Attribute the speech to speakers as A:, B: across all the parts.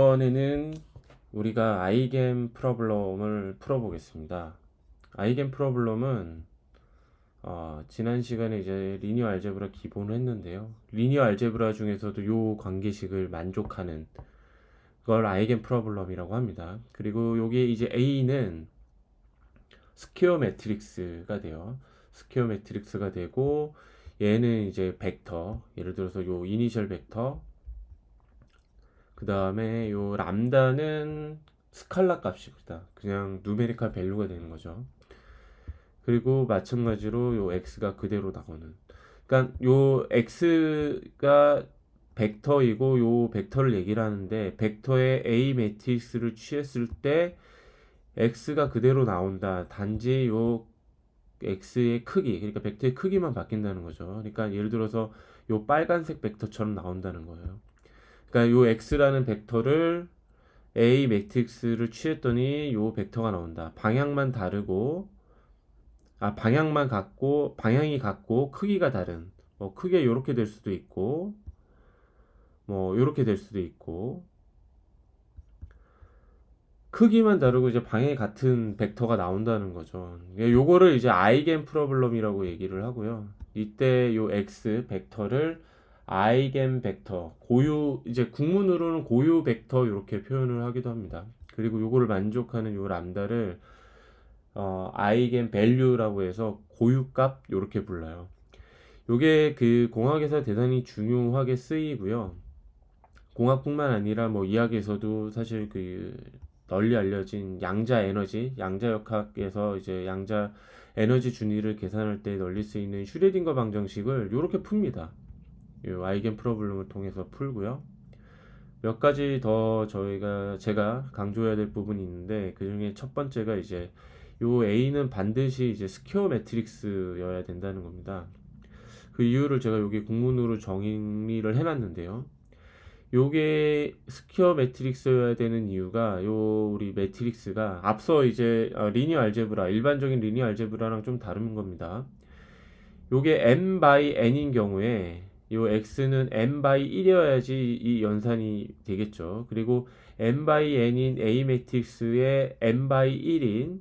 A: 이번에는 우리가 아이겐 프로블럼을 풀어보겠습니다. 아이겐 프로블럼은 지난 시간에 이제 리니어 알제브라 기본을 했는데요. 리니어 알제브라 중에서도 요 관계식을 만족하는 걸 아이겐 프로블럼이라고 합니다. 그리고 요게 이제 A는 스퀘어 매트릭스가 돼요. 스퀘어 매트릭스가 되고 얘는 이제 벡터, 예를 들어서 요 이니셜 벡터, 그 다음에 요 람다는 스칼라 값입니다. 그냥 누메리컬 밸류가 되는 거죠. 그리고 마찬가지로 요 x가 그대로 나오는. 그러니까 요 x가 벡터이고 요 벡터를 얘기를 하는데 벡터의 A 매트릭스를 취했을 때 x가 그대로 나온다. 단지 요 x의 크기, 그러니까 벡터의 크기만 바뀐다는 거죠. 그러니까 예를 들어서 요 빨간색 벡터처럼 나온다는 거예요. 그러니까 요 x라는 벡터를 A 매트릭스를 취했더니 요 벡터가 나온다. 방향만 다르고 방향이 같고 크기가 다른, 뭐 크게 요렇게 될 수도 있고 뭐 요렇게 될 수도 있고 크기만 다르고 이제 방향이 같은 벡터가 나온다는 거죠. 요거를 이제 아이겐 프로블럼이라고 얘기를 하고요. 이때 요 x 벡터를 아이겐 벡터, 고유, 이제 국문으로는 고유 벡터 이렇게 표현을 하기도 합니다. 그리고 요거를 만족하는 요 람다를 아이겐 밸류라고 해서 고유값 이렇게 불러요. 요게 그 공학에서 대단히 중요하게 쓰이고요. 공학뿐만 아니라 뭐 이학에서도 사실 그 널리 알려진 양자 에너지, 양자역학에서 이제 양자 에너지 준위를 계산할 때 널리 쓰이는 슈레딩거 방정식을 이렇게 풉니다. 요 아이겐 프로블럼을 통해서 풀고요. 몇 가지 더 제가 강조해야 될 부분이 있는데 그 중에 첫 번째가 이제 요 A는 반드시 이제 스퀘어 매트릭스여야 된다는 겁니다. 그 이유를 제가 여기 국문으로 정의를 해놨는데요. 요게 스퀘어 매트릭스여야 되는 이유가 요 우리 매트릭스가 앞서 이제 리니어 알제브라, 일반적인 리니어 알제브라랑 좀 다른 겁니다. 요게 n by n인 경우에 요 x는 n by 1이어야지 이 연산이 되겠죠. 그리고 n by n인 A 매트릭스의 n by 1인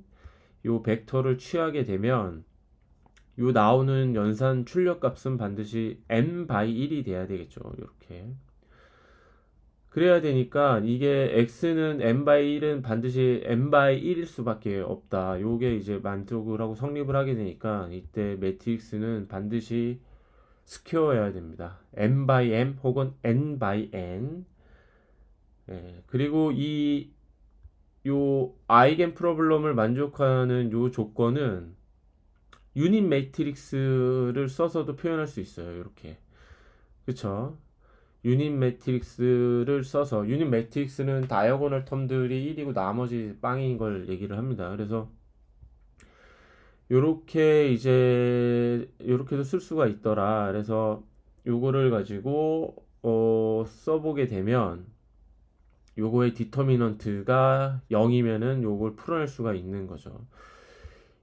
A: 요 벡터를 취하게 되면 요 나오는 연산 출력 값은 반드시 n by 1이 돼야 되겠죠. 이렇게. 그래야 되니까 이게 x는 n by 1은 반드시 n by 1일 수밖에 없다. 요게 이제 만족을 하고 성립을 하게 되니까 이때 매트릭스는 반드시 스퀘어여야 됩니다. n by m 혹은 n by n. 예, 그리고 요 아이겐 프로블럼을 만족하는 요 조건은 유닛 매트릭스를 써서도 표현할 수 있어요. 이렇게. 그쵸? 유닛 매트릭스를 써서 유닛 매트릭스는 다이어고널 텀들이 1이고 나머지 빵인 걸 얘기를 합니다. 그래서 요렇게 이제 요렇게도 쓸 수가 있더라. 그래서 요거를 가지고 써보게 되면 요거의 디터미넌트가 0이면은 요걸 풀어낼 수가 있는 거죠.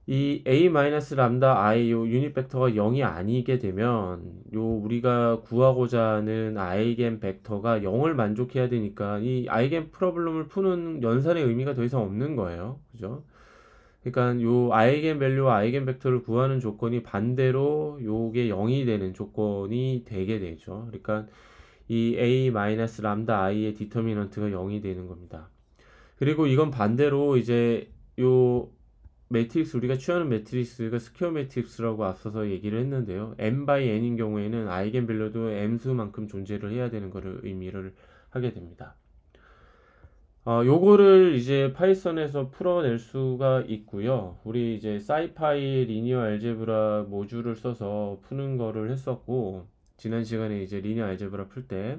A: 이 a 람다 i 요 유닛 벡터가 0이 아니게 되면 요 우리가 구하고자 하는 아이겐 벡터가 0을 만족해야 되니까 이 아이겐 프로블럼을 푸는 연산의 의미가 더 이상 없는 거예요. 그죠? 그러니까 요 아이겐 밸류와 아이겐 벡터를 구하는 조건이 반대로 요게 0이 되는 조건이 되게 되죠. 그러니까 이 a 람다 i의 디터미넌트가 0이 되는 겁니다. 그리고 이건 반대로 이제 요 매트릭스 우리가 취하는 매트릭스가 스퀘어 매트릭스라고 앞서서 얘기를 했는데요. m by n인 경우에는 아이겐 밸류도 m수만큼 존재를 해야 되는 것을 의미를 하게 됩니다. 요거를 이제 파이썬에서 풀어낼 수가 있고요. 우리 이제 사이파이 리니어 알제브라 모듈을 써서 푸는 거를 했었고 지난 시간에 이제 리니어 알제브라 풀 때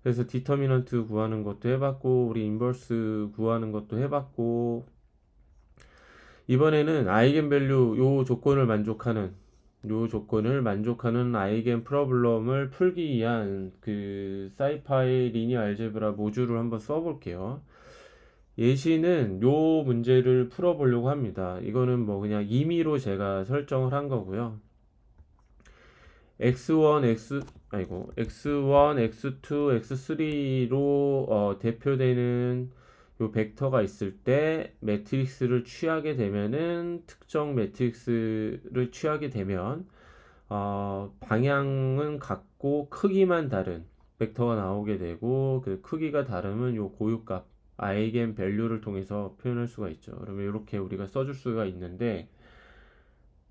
A: 그래서 디터미넌트 구하는 것도 해봤고 우리 인버스 구하는 것도 해봤고 이번에는 아이겐 밸류 요 조건을 만족하는 아이겐 프로블럼을 풀기 위한 그 사이파이 리니어 알제브라 모듈을 한번 써볼게요. 예시는 요 문제를 풀어보려고 합니다. 이거는 뭐 그냥 임의로 제가 설정을 한 거고요. x1, x2, x3로 대표되는 요 벡터가 있을 때 매트릭스를 취하게 되면은 특정 매트릭스를 취하게 되면 방향은 같고 크기만 다른 벡터가 나오게 되고 그 크기가 다르면 요 고유값 아이겐 밸류를 통해서 표현할 수가 있죠. 그러면 이렇게 우리가 써줄 수가 있는데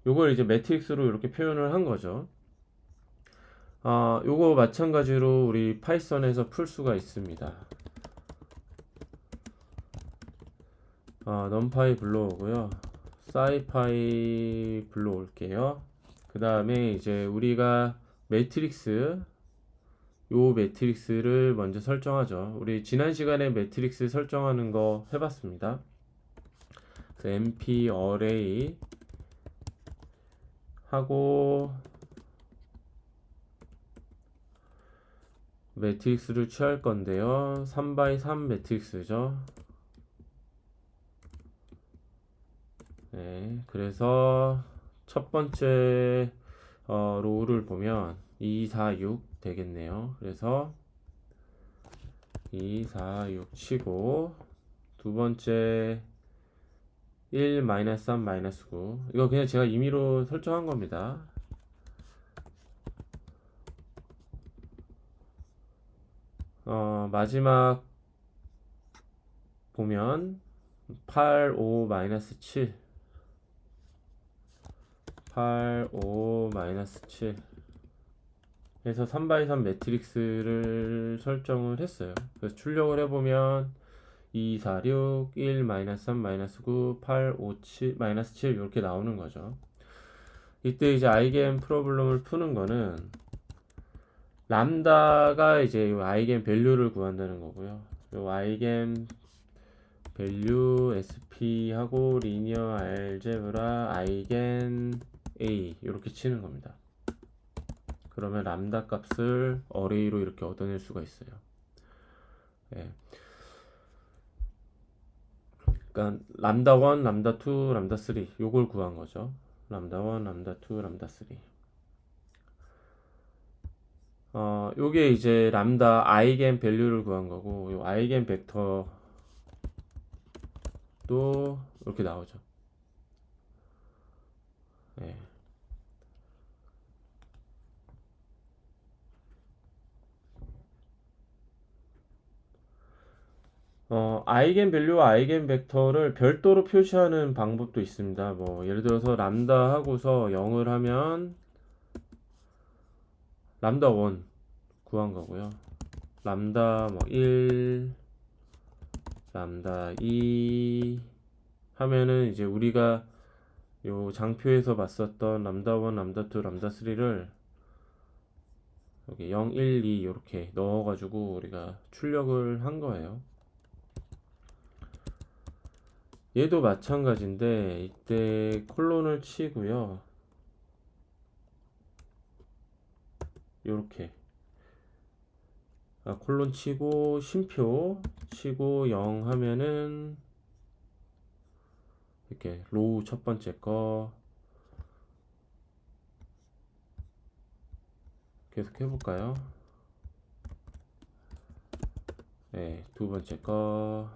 A: 요걸 이제 매트릭스로 이렇게 표현을 한 거죠. 요거 마찬가지로 우리 파이썬에서 풀 수가 있습니다. numpy 불러오고요. scipy 불러올게요. 그 다음에 이제 우리가 요 매트릭스를 먼저 설정하죠. 우리 지난 시간에 매트릭스 설정하는 거 해봤습니다. np array 하고 매트릭스를 취할 건데요. 3x3 매트릭스죠. 네, 그래서 첫 번째 로우를 보면 2, 4, 6 되겠네요. 그래서 2, 4, 6 치고 두 번째 1, 3, 9 이거 그냥 제가 임의로 설정한 겁니다. 마지막 보면 8, 5, 7 8, 5, 7 해서 3x3 매트릭스를 설정을 했어요. 그래서 출력을 해보면 2, 4, 6, 1, 3, 9, 8, 5, 7, -7 이렇게 나오는 거죠. 이때 이제 아이겐 프로블럼을 푸는 거는 람다가 이제 이 아이겐 밸류를 구한다는 거고요. 이 아이겐 밸류 sp 하고 리니어 알제브라 아이겐 a 이렇게 치는 겁니다. 그러면 람다 값을 어레이로 이렇게 얻어낼 수가 있어요. 예. 그러니까 람다 1, 람다 2, 람다 3 요걸 구한 거죠. 람다 1, 람다 2, 람다 3. 요게 이제 람다 아이겐 밸류를 구한 거고 요 아이겐 벡터도 이렇게 나오죠. 예. 아이겐 밸류와 아이겐 벡터를 별도로 표시하는 방법도 있습니다. 뭐 예를 들어서 람다 하고서 0을 하면 람다 1 구한 거고요. 람다 뭐 1, 람다 2 하면은 이제 우리가 요 장표에서 봤었던 람다 1, 람다 2, 람다 3를 여기 0, 1, 2 이렇게 넣어가지고 우리가 출력을 한 거예요. 얘도 마찬가지인데 이때 콜론을 치고요. 요렇게 콜론 치고 쉼표 치고 0 하면은 이렇게 로우 첫 번째 거 계속 해볼까요? 네, 두 번째 거,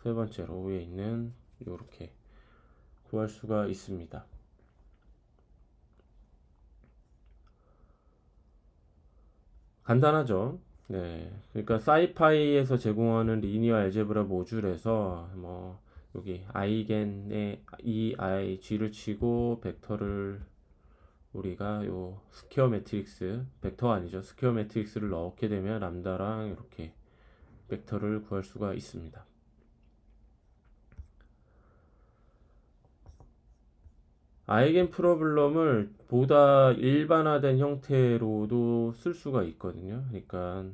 A: 세 번째 로우에 있는 요렇게 구할 수가 있습니다. 간단하죠? 네, 그러니까 사이파이에서 제공하는 리니어 알제브라 모듈에서 뭐 여기 아이겐에 G를 치고 벡터를 우리가 요 스퀘어 매트릭스 벡터 아니죠 스퀘어 매트릭스를 넣게 되면 람다랑 이렇게 벡터를 구할 수가 있습니다. 아이겐 프로블럼을 보다 일반화된 형태로도 쓸 수가 있거든요. 그러니까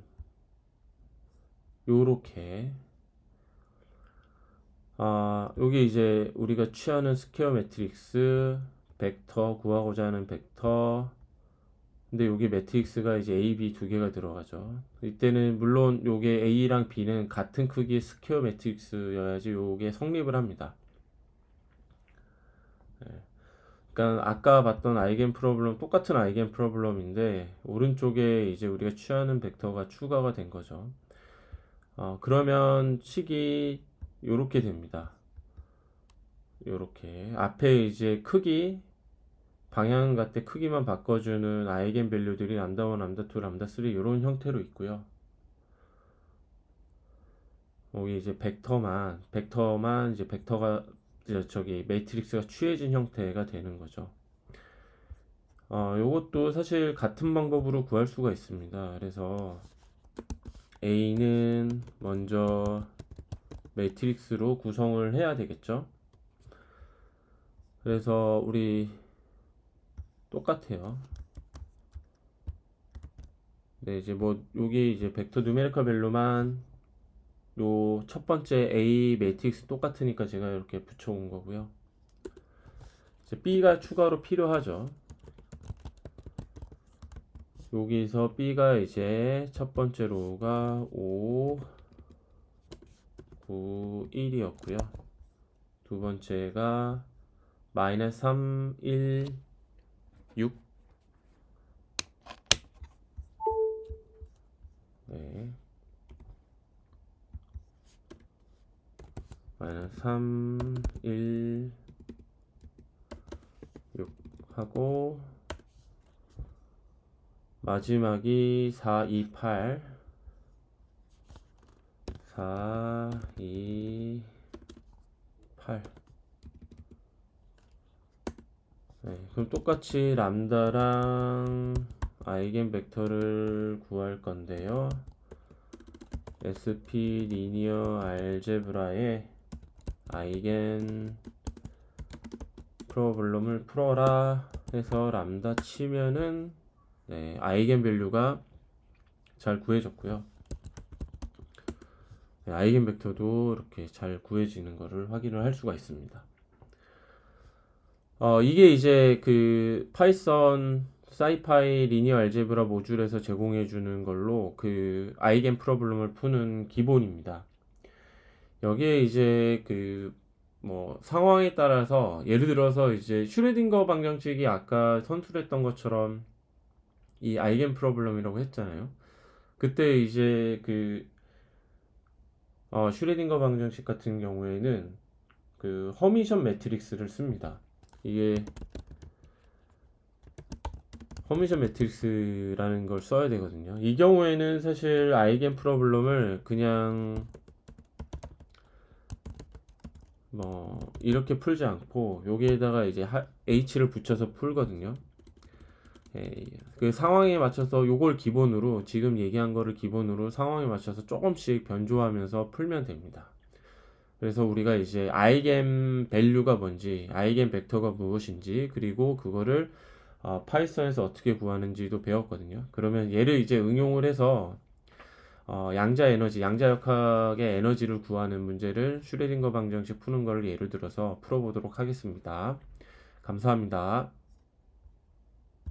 A: 요렇게 요게 이제 우리가 취하는 스퀘어 매트릭스 벡터 구하고자 하는 벡터 근데 요게 매트릭스가 이제 A, B 두 개가 들어가죠. 이때는 물론 요게 A랑 B는 같은 크기의 스퀘어 매트릭스여야지 요게 성립을 합니다. 그러니까 아까 봤던 아이겐 프로블럼 똑같은 아이겐 프로블럼인데 오른쪽에 이제 우리가 취하는 벡터가 추가가 된 거죠. 그러면 식이 요렇게 됩니다. 요렇게 앞에 이제 크기 방향 같때 크기만 바꿔주는 아이겐 밸류들이 람다1, 람다2, 람다3 이런 형태로 있고요. 여기 이제 벡터만 이제 벡터가 저기 매트릭스가 취해진 형태가 되는 거죠. 요것도 사실 같은 방법으로 구할 수가 있습니다. 그래서 A는 먼저 매트릭스로 구성을 해야 되겠죠. 그래서 우리 똑같아요. 네, 이제 뭐 여기 이제 벡터 누메리컬 밸류만 요 첫 번째 A 매트릭스 똑같으니까 제가 이렇게 붙여온 거고요. 이제 B가 추가로 필요하죠. 여기서 B가 이제 첫 번째 로우가 5, 9, 1이었고요. 두 번째가 마이너스 3, 1, 6. 네. 마이너스 3, 1, 6 하고 마지막이 4, 2, 8 4, 2, 8 네, 그럼 똑같이 람다랑 아이겐 벡터를 구할 건데요. SP 리니어 알제브라의 아이겐 프로블럼을 풀어라 해서 람다 치면은 네, 아이겐 밸류가 잘 구해졌고요. 네, 아이겐 벡터도 이렇게 잘 구해지는 것을 확인을 할 수가 있습니다. 이게 이제 그 파이썬 사이파이 리니어 알제브라 모듈에서 제공해 주는 걸로 그 아이겐 프로블럼을 푸는 기본입니다. 여기에 이제 그 뭐 상황에 따라서 예를 들어서 이제 슈레딩거 방정식이 아까 선술했던 것처럼 이 아이겐 프로블럼이라고 했잖아요. 그때 이제 그 슈레딩거 방정식 같은 경우에는 그 허미션 매트릭스를 씁니다. 이게 허미션 매트릭스라는 걸 써야 되거든요. 이 경우에는 사실 아이겐 프로블럼을 그냥 뭐 이렇게 풀지 않고 여기에다가 이제 h를 붙여서 풀거든요. 그 상황에 맞춰서 요걸 기본으로 지금 얘기한 거를 기본으로 상황에 맞춰서 조금씩 변조하면서 풀면 됩니다. 그래서 우리가 이제 아이겐 밸류가 뭔지, 아이겐 벡터가 무엇인지, 그리고 그거를 파이썬에서 어떻게 구하는지도 배웠거든요. 그러면 얘를 이제 응용을 해서 양자 에너지, 양자역학의 에너지를 구하는 문제를 슈레딩거 방정식 푸는 걸 예를 들어서 풀어보도록 하겠습니다. 감사합니다.